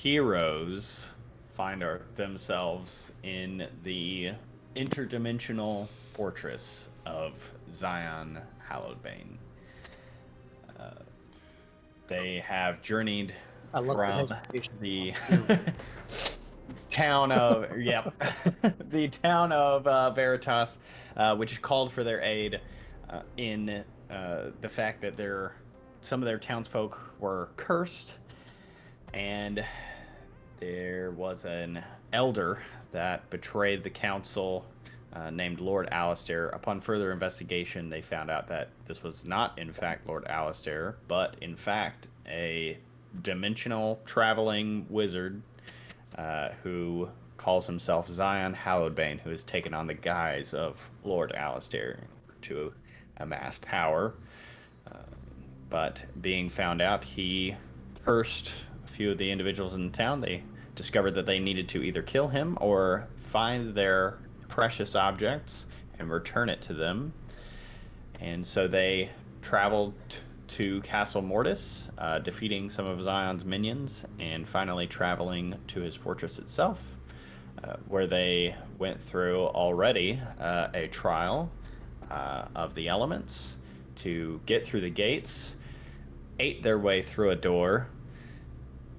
heroes find themselves in the interdimensional fortress of Zion Hallowedbane. They have journeyed I love the from hesitation. the town of the town of Veritas, which called for their aid in the fact that some of their townsfolk were cursed, and there was an elder that betrayed the council named Lord Alistair. Upon further investigation, they found out that this was not, in fact, Lord Alistair, but, in fact, a dimensional traveling wizard who calls himself Zion Hallowedbane, who has taken on the guise of Lord Alistair to amass power. But being found out, he cursed a few of the individuals in the town. They discovered that they needed to either kill him or find their precious objects and return it to them. And so they traveled to Castle Mortis, defeating some of Zion's minions, and finally traveling to his fortress itself, where they went through already a trial of the elements to get through the gates, ate their way through a door,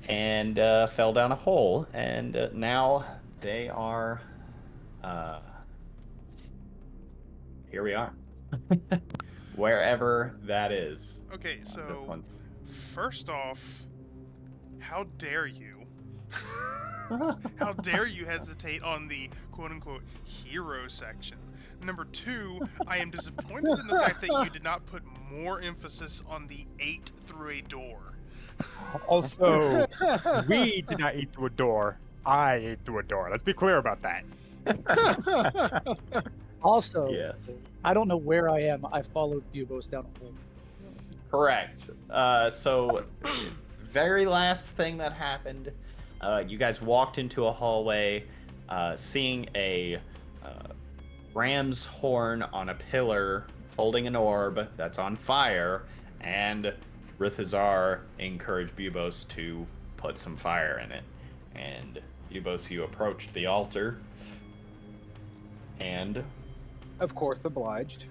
and fell down a hole. And now they are. Here we are. Wherever that is. Okay, so first off, how dare you? How dare you hesitate on the quote-unquote hero section? Number two, I am disappointed in the fact that you did not put more emphasis on the 8 through a door. Also, we did not eat through a door. I ate through a door. Let's be clear about that. Also, Yes. I don't know where I am. I followed Bubos down a hole. Correct. So, very last thing that happened, you guys walked into a hallway, seeing a ram's horn on a pillar holding an orb that's on fire, and Rithazar encouraged Bubos to put some fire in it. And Bubos, you approached the altar, and... Of course, obliged.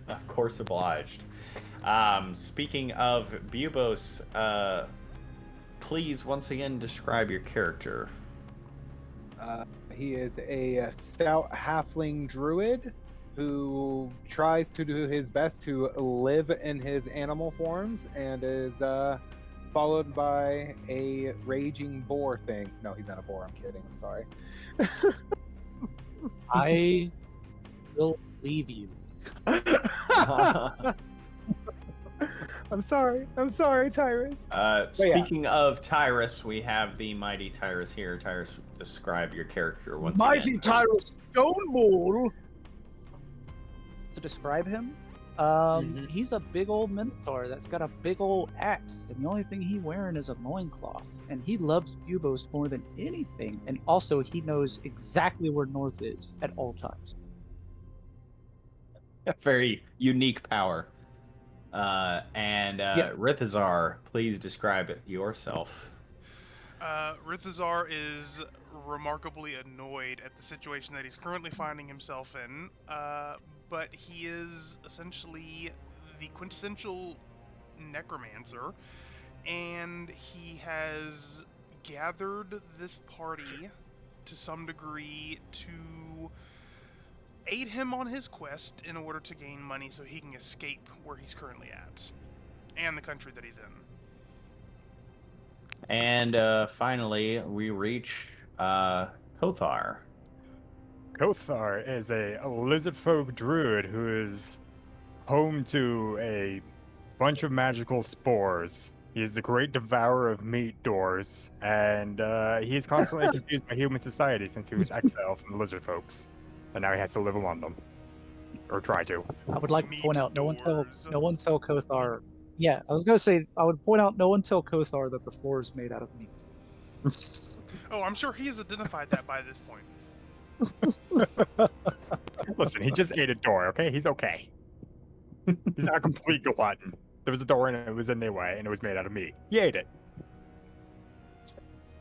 Of course, obliged. Speaking of Bubos, please once again describe your character. He is a stout halfling druid who tries to do his best to live in his animal forms and is followed by a raging boar thing. No, he's not a boar. I'm kidding. I'm sorry. I will leave you. I'm sorry. I'm sorry, Tyrus. Speaking of Tyrus, we have the mighty Tyrus here. Tyrus, describe your character once Mighty again. Tyrus Stoneball. To describe him, he's a big old minotaur that's got a big old axe, and the only thing he's wearing is a loincloth. And he loves Bubos more than anything, and also he knows exactly where North is at all times. A very unique power. Rithazar, please describe yourself. Rithazar is remarkably annoyed at the situation that he's currently finding himself in, but he is essentially the quintessential necromancer, and he has gathered this party to some degree to aid him on his quest in order to gain money so he can escape where he's currently at and the country that he's in. And finally, we reach Kothar. Kothar is a lizard folk druid who is home to a bunch of magical spores. He is the great devourer of meat doors, and he is constantly confused by human society since he was exiled from the lizard folks, and now he has to live among them, or try to. I would like to point out, no one tell Meat Kothar. Yeah, I was gonna say, I would point out, no one tell Kothar that the floor is made out of meat. Oh, I'm sure he has identified that by this point. Listen, he just ate a door, okay? He's okay. He's not a complete glutton. There was a door and it was in their way, and it was made out of meat. He ate it.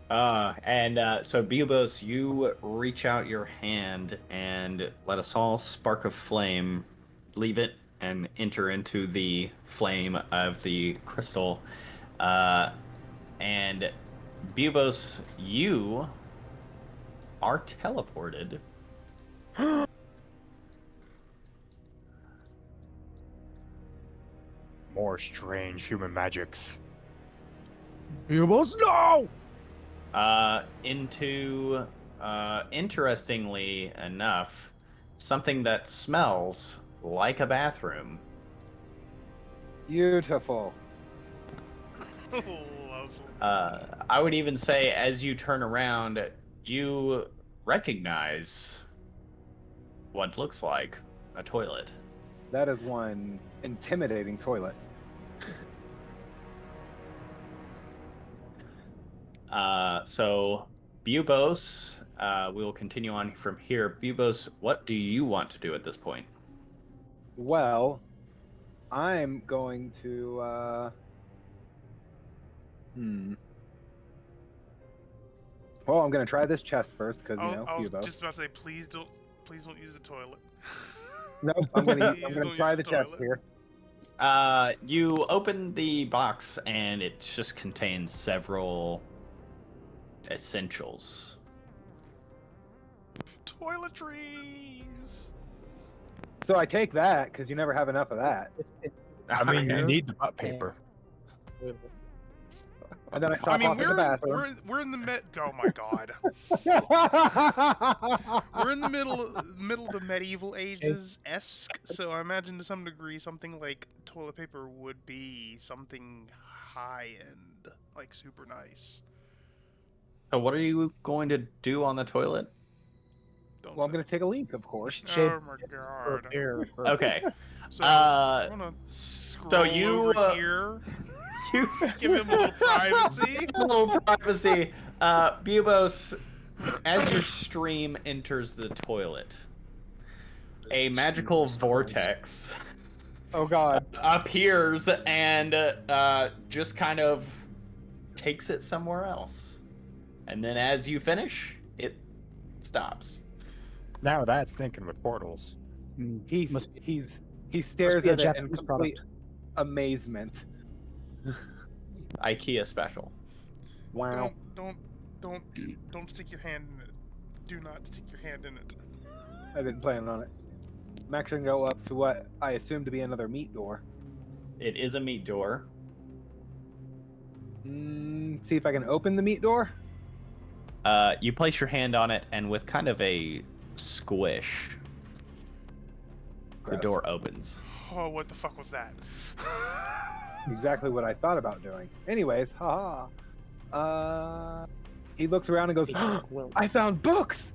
So Bubos, you reach out your hand and let a small spark of flame leave it and enter into the flame of the crystal. Uh, and Bubos, you are teleported. More strange human magics. Bubos, no! Into, interestingly enough, something that smells like a bathroom. Beautiful. Lovely. I would even say, as you turn around, you recognize what looks like a toilet. That is one intimidating toilet. So Bubos, we will continue on from here. Bubos, what do you want to do at this point? Well, I'm going to Well, I'm gonna try this chest first because I was Cubo. just about to say, please don't use the toilet. Nope, I'm gonna Please I'm gonna don't try use the the chest toilet. here. You open the box and it just contains several essentials. Toiletries. So I take that because you never have enough of that, I mean, you Yeah. need the butt paper. and then I I stop mean, off in the bathroom. we're in the oh my god. We're in the middle of the medieval ages esque, so I imagine to some degree something like toilet paper would be something high end, like super nice. So what are you going to do on the toilet? Don't Well, I'm say. gonna take a leak, of course. Oh my god. Okay. So Uh, I'm gonna so scroll you over here. you Just give him a little privacy. a little privacy. Bubos, as your stream enters the toilet, a magical Jesus vortex Oh God. appears and just kind of takes it somewhere else. And then as you finish, it stops. Now that's thinking with portals. He Must he stares be a at it in Japanese complete product. amazement. IKEA special. Wow. Don't stick your hand in it. Do not stick your hand in it. I didn't plan on it. I'm actually gonna go up to what I assume to be another meat door. It is a meat door. See if I can open the meat door. You place your hand on it, and with kind of a squish, the Gross. door opens. Oh, what the fuck was that? Exactly what I thought about doing. Anyways, haha. He looks around and goes, I found books!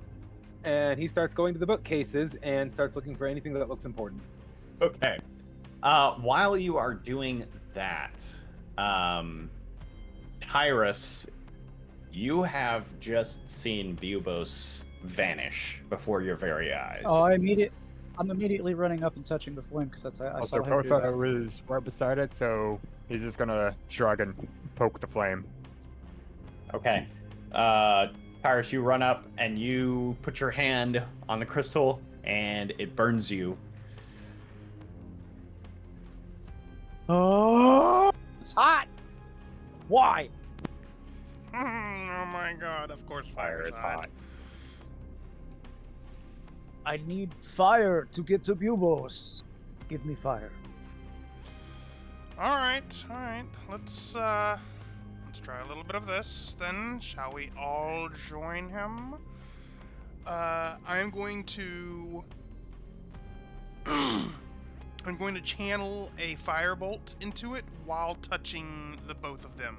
And he starts going to the bookcases and starts looking for anything that looks important. Okay. While you are doing that, Tyrus, you have just seen Bubos vanish before your very eyes. Oh, I'm immediately running up and touching the flame because I Also, saw him do that. Kotha was right beside it, so he's just gonna shrug and poke the flame. Okay. Tyrus, you run up and you put your hand on the crystal, and it burns you. Oh, it's hot. Why? Oh my god, of course Fire is hot. I need fire to get to Bubos. Give me fire. Alright. Let's try a little bit of this then. Shall we all join him? I am going to I'm going to channel a firebolt into it while touching the both of them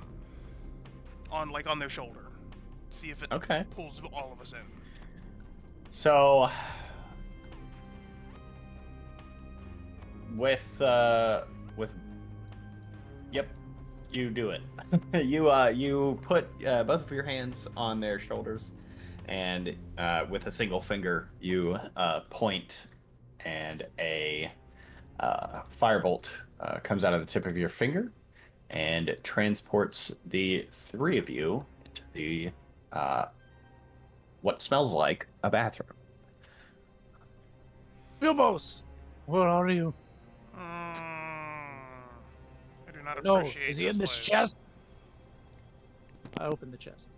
on their shoulder. See if it Okay. pulls all of us in. So, yep, you do it. You put both of your hands on their shoulders, and with a single finger you point, and a firebolt comes out of the tip of your finger, and it transports the three of you into the what smells like a bathroom. Bilbos, where are you? I do not No, appreciate is he in this place. chest? I open the chest.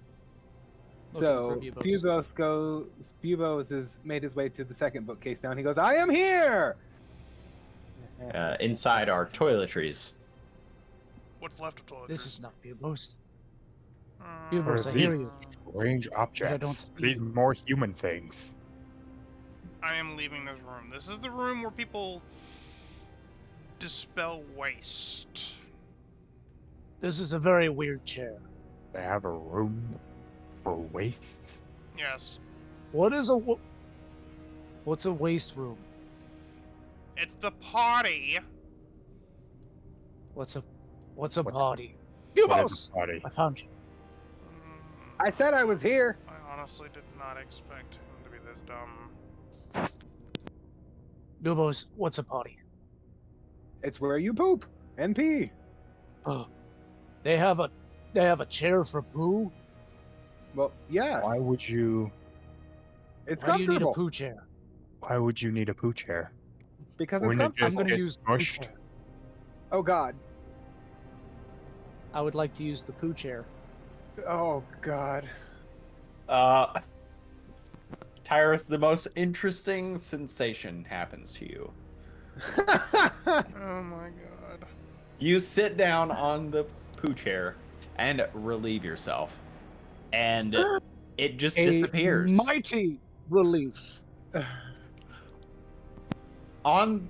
So Bubos has made his way to the second bookcase down. He goes, "I am here." Inside are toiletries. What's left of toiletries? This is not Bilbos. Mm, Bilbos, What I are hear these you. strange objects? see. These more human things. I am leaving this room. This is the room where people dispel waste. This is a very weird chair. They have a room for waste. Yes. What's a waste room? It's the party. What's a What- body? What Bilbos! is a body? I found you. I said I was here. I honestly did not expect him to be this dumb. Bilbos, what's a potty? It's where you poop and pee. Oh, they have a chair for poo. Well, yes. Why would you? It's Why do you need a comfortable poo chair? Why would you need a poo chair? because it's Wouldn't it comfortable. just I'm going to get use the poo smushed? chair. Oh God. I would like to use the poo chair. Oh God. Tyrus, the most interesting sensation happens to you. Oh my god. You sit down on the poo chair and relieve yourself, and it just disappears. A mighty relief. On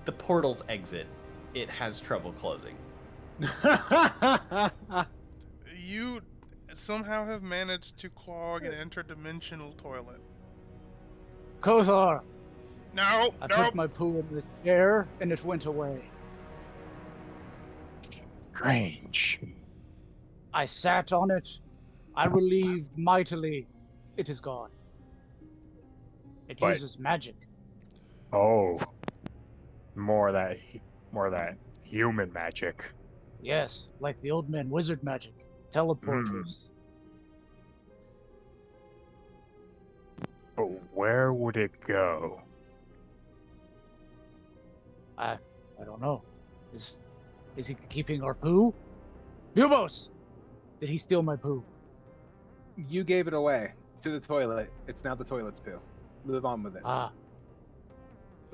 the portal's exit, it has trouble closing. You somehow have managed to clog an interdimensional toilet. Kothar, No, I no. put my poo in the chair and it went away. Strange. I sat on it. I relieved mightily. It is gone. It But- uses magic. Oh, more of that human magic. Yes, like the old man wizard magic. Teleporters. But where would it go? I don't know. Is he keeping our poo? Bubos! Did he steal my poo? You gave it away to the toilet. It's now the toilet's poo. Move on with it. Ah,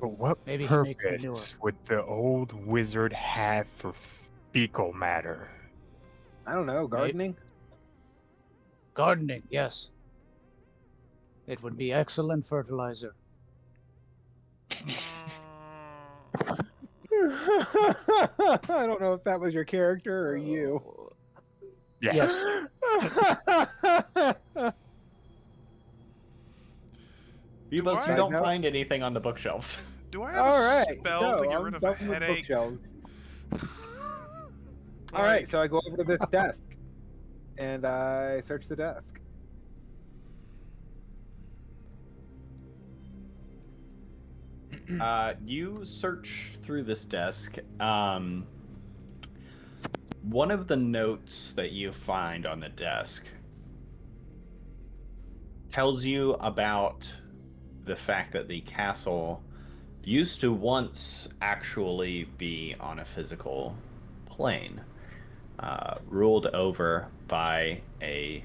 But what Maybe he makes purpose manure. would the old wizard have for fecal matter? I don't know. Gardening. gardening, yes. It would be excellent fertilizer. I don't know if that was your character or you. Yes. Bubos, I you don't know? find anything on the bookshelves. Do I have All a right. spell to so get I'm rid of done a with headache? bookshelves. All right, so I go over to this desk and I search the desk. You search through this desk. One of the notes that you find on the desk tells you about the fact that the castle used to once actually be on a physical plane, ruled over by a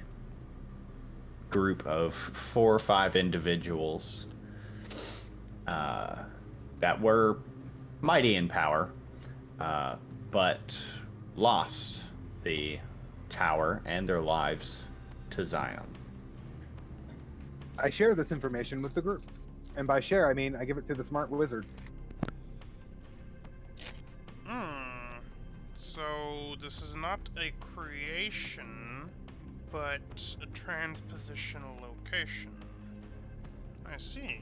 group of 4 or 5 individuals that were mighty in power, but lost the tower and their lives to Zion. I share this information with the group. And by share, I mean I give it to the smart wizard. So this is not a creation, but a transpositional location. I see.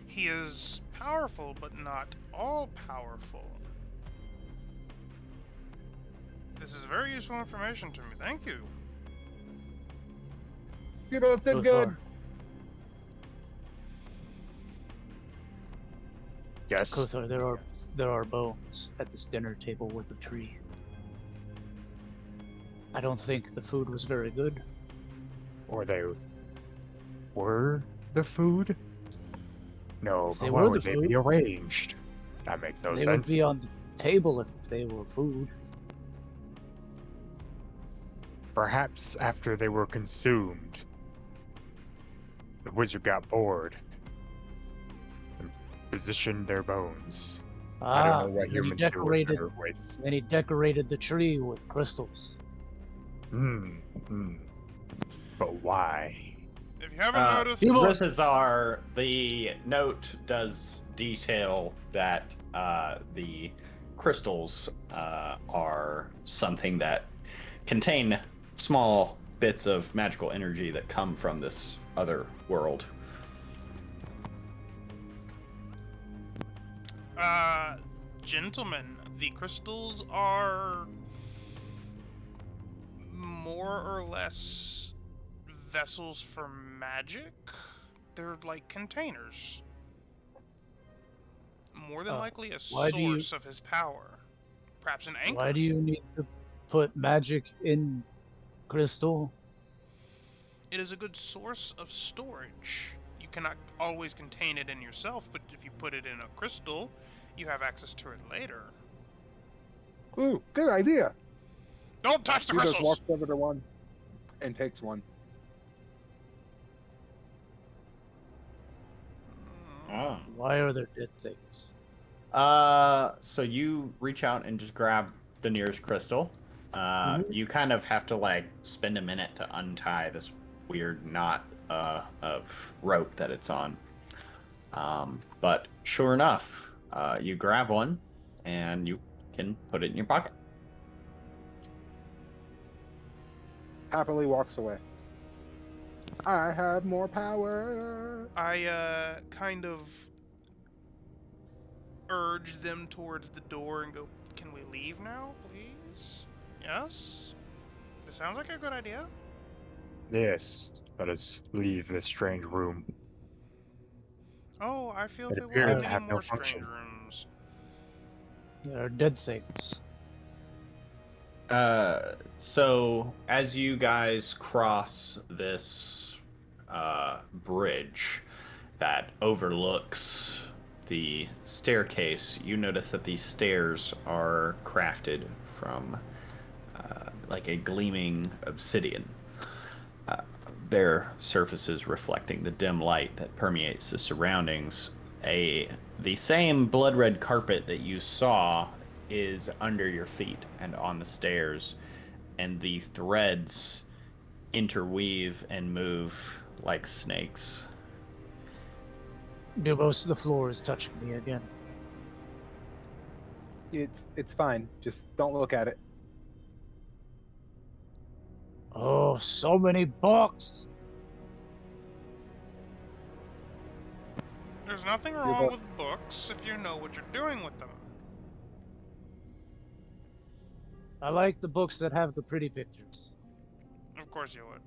He is powerful, but not all powerful. This is very useful information to me. Thank you. You both did Both good. are. Yes. Kothar, there are bones at this dinner table with a tree. I don't think the food was very good. Or they were the food? No, If but they why were the would they food, be arranged? That makes no they would sense. be on the table if they were food. Perhaps after they were consumed, the wizard got bored and positioned their bones. I don't know what And then he humans do with decorated. their wastes. Then he decorated the tree with crystals. Hmm. Hmm. But why? If you haven't noticed, Rithazar, the note does detail that the crystals are something that contain small bits of magical energy that come from this other world. Gentlemen, the crystals are more or less vessels for magic. They're like containers. More than likely a why do you- source of his power. Perhaps an anchor. Why do you need to put magic in crystal? It is a good source of storage. You cannot always contain it in yourself, but if you put it in a crystal, you have access to it later. Ooh, good idea. Don't touch the He just crystals! walks over to one and takes one. Oh. Why are there dead things? So you reach out and just grab the nearest crystal. You kind of have to like spend a minute to untie this weird knot of rope that it's on. But sure enough, you grab one and you can put it in your pocket. Happily walks away. I have more power. I kind of urge them towards the door and go, "Can we leave now, please? Yes? This sounds like a good idea." Yes, let us leave this strange room. Oh, I feel It there will appears be to have many no more strange function. rooms. There are dead things. So as you guys cross this bridge that overlooks the staircase, you notice that these stairs are crafted from like a gleaming obsidian. Their surfaces reflecting the dim light that permeates the surroundings. The same blood red carpet that you saw is under your feet and on the stairs, and the threads interweave and move like snakes. Most of the floor is touching me again. It's fine. Just don't look at it. Oh, so many books! There's nothing wrong with books if you know what you're doing with them. I like the books that have the pretty pictures. Of course you would.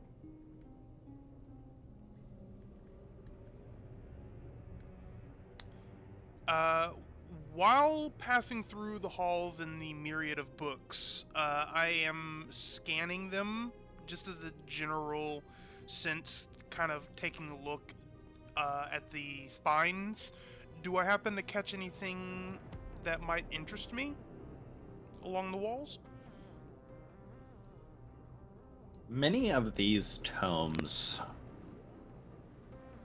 While passing through the halls and the myriad of books, I am scanning them just as a general sense, kind of taking a look at the spines. Do I happen to catch anything that might interest me along the walls? Many of these tomes,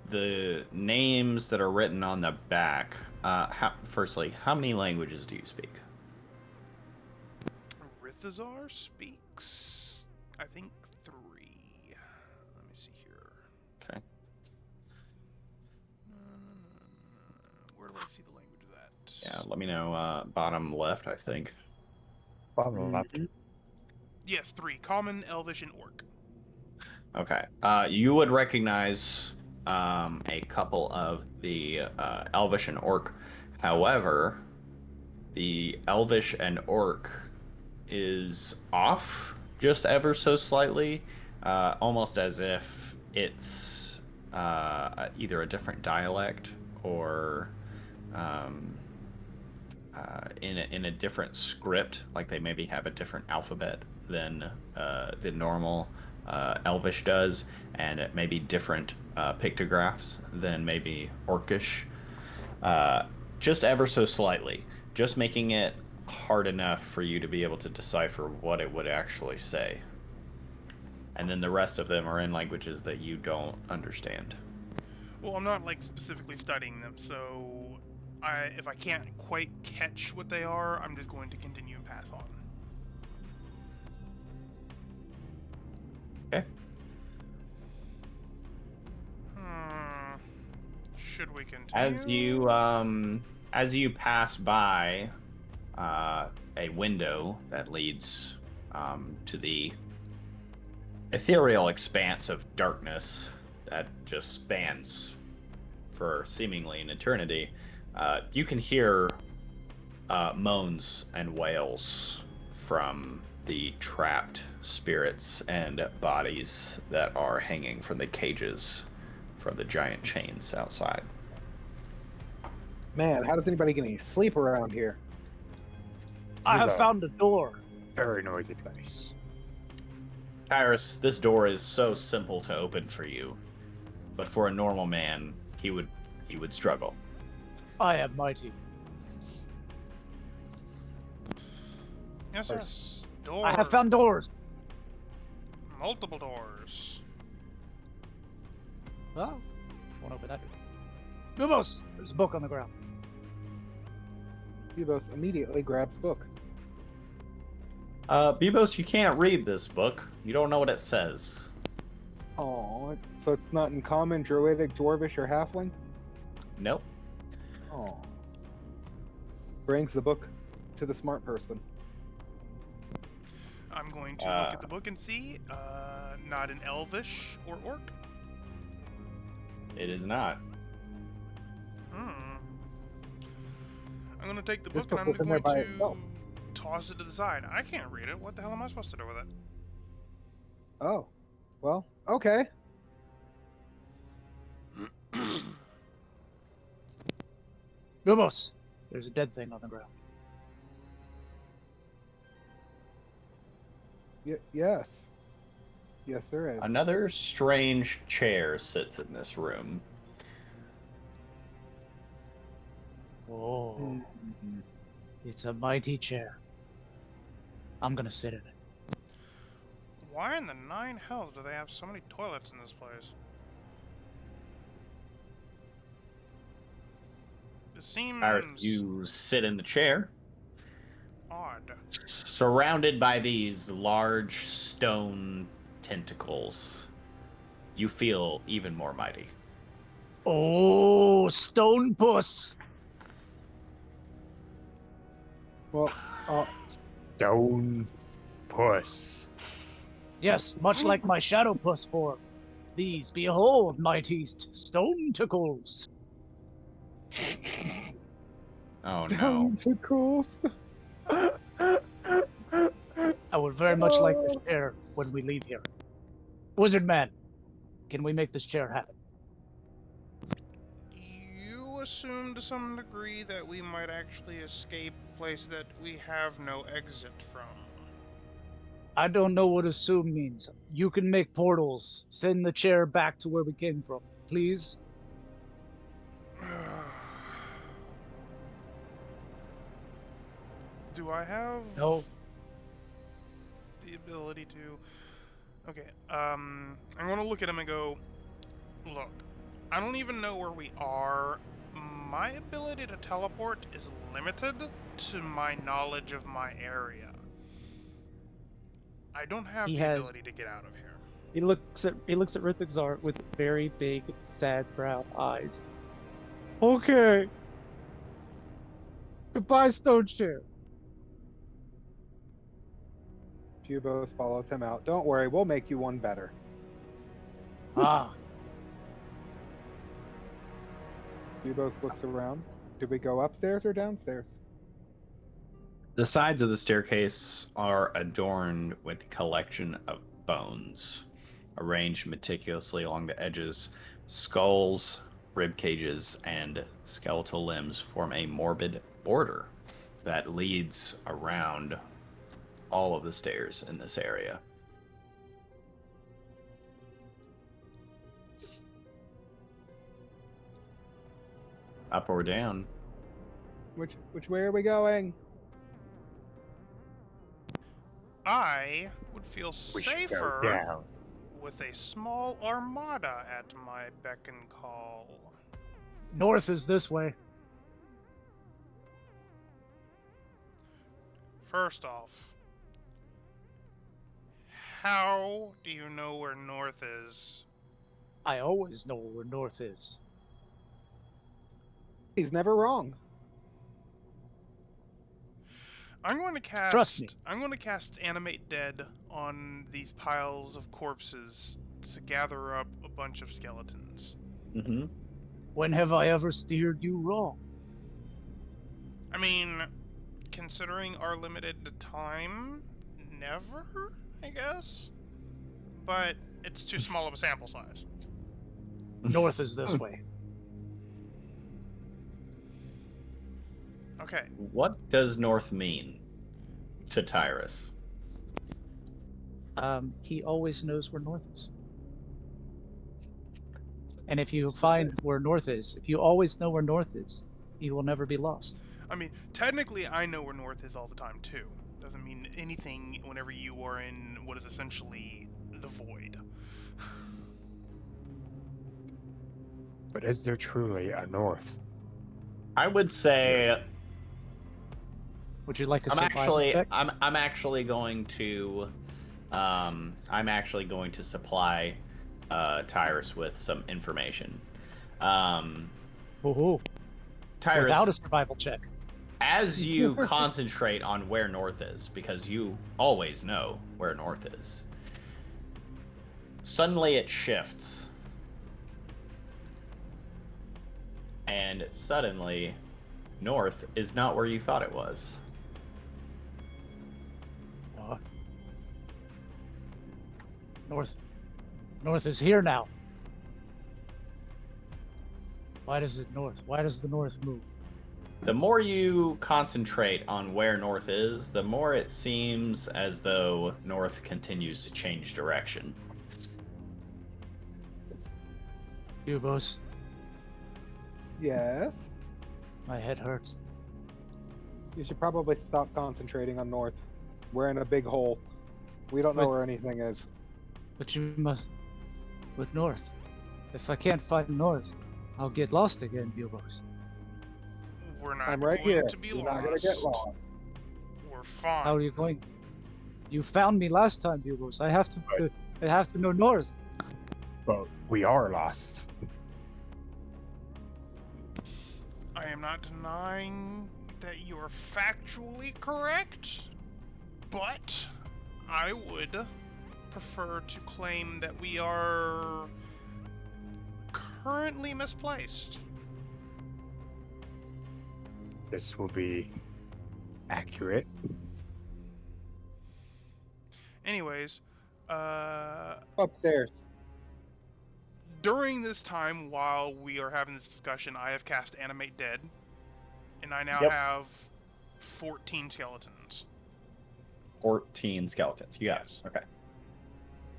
the names that are written on the back, firstly, how many languages do you speak? Rithazar speaks, I think, 3. Let me see here. Okay. Where do I see the language of that? Yeah, let me know. Bottom left, I think. Bottom left. Yes, 3. Common, Elvish, and Orc. Okay. You would recognize a couple of the Elvish and Orc. However, the Elvish and Orc is off just ever so slightly, almost as if it's either a different dialect or in a different script, like they maybe have a different alphabet than the normal Elvish does, and it may be different pictographs than maybe Orcish, just ever so slightly, just making it hard enough for you to be able to decipher what it would actually say. And then the rest of them are in languages that you don't understand. Well, I'm not like specifically studying them, so if I can't quite catch what they are, I'm just going to continue and pass on. Okay. Should we continue? As you pass by a window that leads to the ethereal expanse of darkness that just spans for seemingly an eternity, you can hear moans and wails from the trapped spirits and bodies that are hanging from the cages from the giant chains outside. Man, how does anybody get any sleep around here? I These have are- found a door. Very noisy place. Tyrus, this door is so simple to open for you, but for a normal man, he would struggle. I am mighty. Yes, yes. Door. I have found doors. multiple doors. Oh, won't open that. Lumos, there's a book on the ground. Bubos immediately grabs book. Bebos, you can't read this book. You don't know what it says. Oh, so it's not in common, druidic, dwarvish, or halfling? Nope. Oh. Brings the book to the smart person. I'm going to look at the book and see. Not an elvish or orc. It is not. I'm going to take the This book and book I'm was in there going by to itself. toss it to the side. I can't read it. What the hell am I supposed to do with it? Oh. Well, okay. Lumos, there's a dead thing on the ground. Yes. Yes, there is. Another strange chair sits in this room. Oh, Mhm. it's a mighty chair. I'm gonna sit in it. Why in the nine hells do they have so many toilets in this place? This seems You sit in the chair, odd. surrounded by these large stone tentacles. You feel even more mighty. Oh, stone puss! Well, Stone puss. Yes, much like my shadow puss form. These behold mighty stone tickles. Oh no. tentacles. I would very much like this chair when we leave here. Wizard man, can we make this chair happen? You assume to some degree that we might actually escape a place that we have no exit from. I don't know what assume means. You can make portals. Send the chair back to where we came from, please. Do I have No. the ability to... Okay, I'm gonna look at him and go, look, I don't even know where we are. My ability to teleport is limited to my knowledge of my area. I don't have He the has- ability to get out of here. He looks at Rithixar with very big, sad brown eyes. Okay. Goodbye, stone chair. Bubos follows him out. Don't worry, we'll make you one better. Ah, Bubos looks around. Do we go upstairs or downstairs? The sides of the staircase are adorned with a collection of bones, arranged meticulously along the edges. Skulls, rib cages, and skeletal limbs form a morbid border that leads around all of the stairs in this area. Up or down? Which way are we going? I would feel We should go safer down. with a small armada at my beck and call. North is this way. First off, how do you know where north is? I always know where north is. He's never wrong. I'm going to cast. Trust me. I'm going to cast Animate Dead on these piles of corpses to gather up a bunch of skeletons. Mm-hmm. When have I ever steered you wrong? I mean, considering our limited time, never, I guess. But it's too small of a sample size. North is this way. Okay. What does north mean to Tyrus? He always knows where north is. And if you find where north is, if you always know where north is, you will never be lost. I mean, technically, I know where north is all the time, too. Doesn't mean anything whenever you are in what is essentially the void. But is there truly a north? I would say Would you like a I'm survival actually check? I'm actually going to supply Tyrus with some information. Ooh, Tyrus, without a survival check. as you concentrate on where north is, because you always know where north is, suddenly it shifts. And suddenly, north is not where you thought it was. North is here now. Why does it north? Why does the north move? The more you concentrate on where north is, the more it seems as though north continues to change direction. Bubos, Yes. my head hurts. You should probably stop concentrating on north. We're in a big hole. We don't know But- where anything is. But you must... But north. If I can't find north, I'll get lost again, Bubos. We're not I'm right going here. to be You're lost. not gonna get lost. We're fine. How are you going? You found me last time, Bubos. I have to know north. But we are lost. I am not denying that you are factually correct, but I would prefer to claim that we are currently misplaced. This will be accurate. Anyways, Upstairs. during this time, while we are having this discussion, I have cast Animate Dead, and I now Yep. have 14 skeletons. 14 skeletons. You got Yes. it. Okay.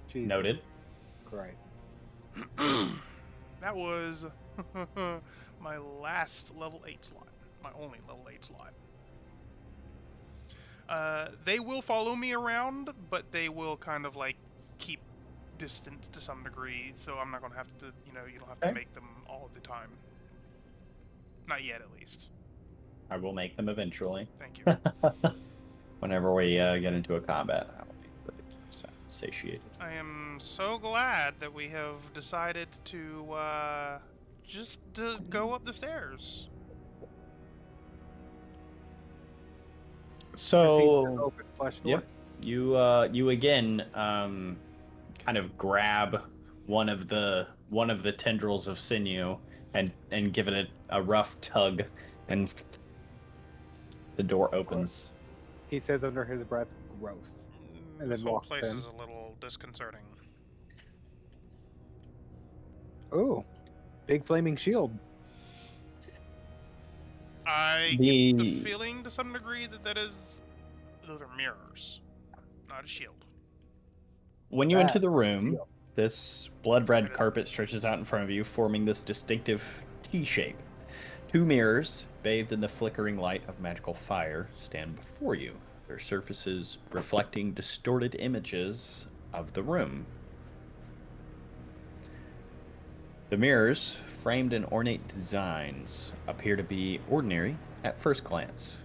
Jesus Noted. Christ. That was my last level 8 slot. My only level 8 slot. They will follow me around, but they will kind of like keep distance to some degree, so I'm not going to have to, you don't have to Okay. make them all the time. Not yet, at least. I will make them eventually. Thank you. Whenever we get into a combat, I will be really satiated. I am so glad that we have decided to just to go up the stairs. So, Open flesh door. yep, you again kind of grab one of the tendrils of sinew and give it a rough tug, and the door opens. He says under his breath, "Gross." And This then whole walks place in. is a little disconcerting. Ooh, big flaming shield. I get the feeling to some degree that those are mirrors, not a shield. When you enter the That- room, this blood-red carpet stretches out in front of you, forming this distinctive T-shape. 2 mirrors, bathed in the flickering light of magical fire, stand before you, their surfaces reflecting distorted images of the room. The mirrors, framed in ornate designs, appear to be ordinary at first glance.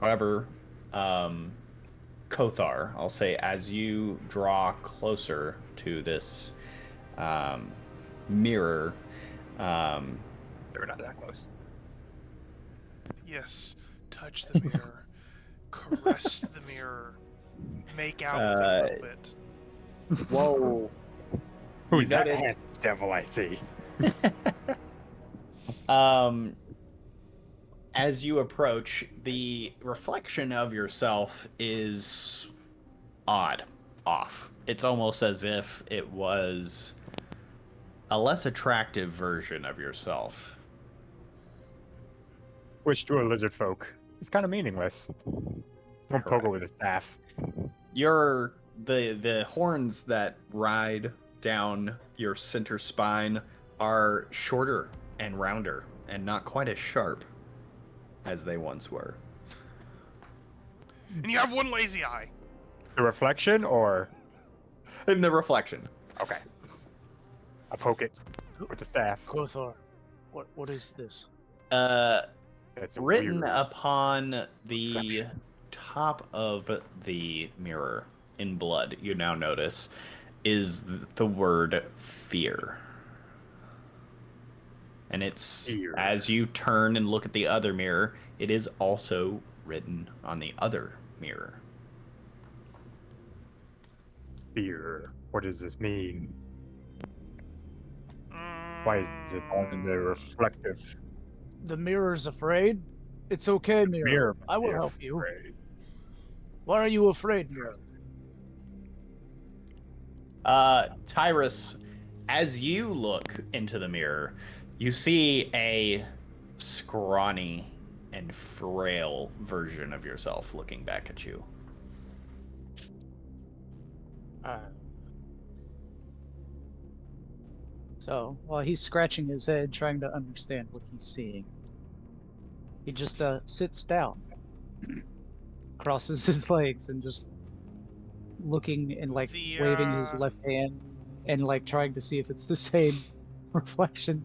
However, Kothar, I'll say, as you draw closer to this mirror, They're not that close. Yes, touch the mirror, caress the mirror, make out with it a little bit. Whoa. Who's that noted- handsome devil I see? As you approach, the reflection of yourself is off. It's almost as if it was a less attractive version of yourself. Which to a lizard folk, it's kind of meaningless. Don't poke it with a staff. The horns that ride down your center spine are shorter and rounder and not quite as sharp as they once were. And you have one lazy eye. The reflection, or In the reflection. okay, I poke it with the staff. Kothar, what is this? That's Written weird. upon the reflection. top of the mirror in blood, you now notice, is the word fear. And it's, Fear. as you turn and look at the other mirror, it is also written on the other mirror. Fear. What does this mean? Why is it on the reflective The mirror's afraid? It's okay, mirror. mirror? I will Be help you. afraid. Why are you afraid, mirror? Tyrus, as you look into the mirror, you see a scrawny and frail version of yourself looking back at you. So, while he's scratching his head, trying to understand what he's seeing, he just sits down, crosses his legs, and just looking and like waving his left hand and like trying to see if it's the same reflection.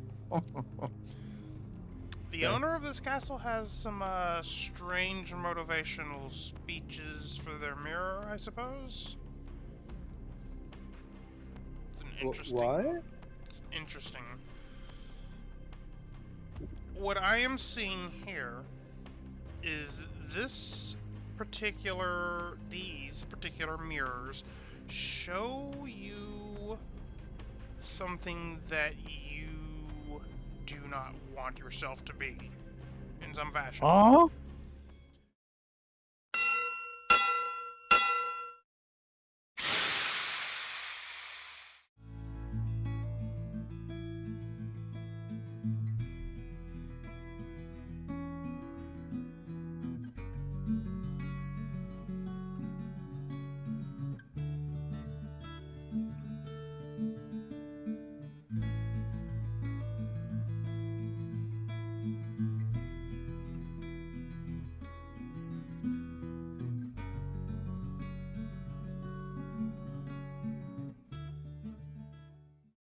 The owner of this castle has some strange motivational speeches for their mirror, I suppose. It's an interesting. What? It's interesting. What I am seeing here is these particular mirrors show you something that you do not want yourself to be in some fashion. Oh?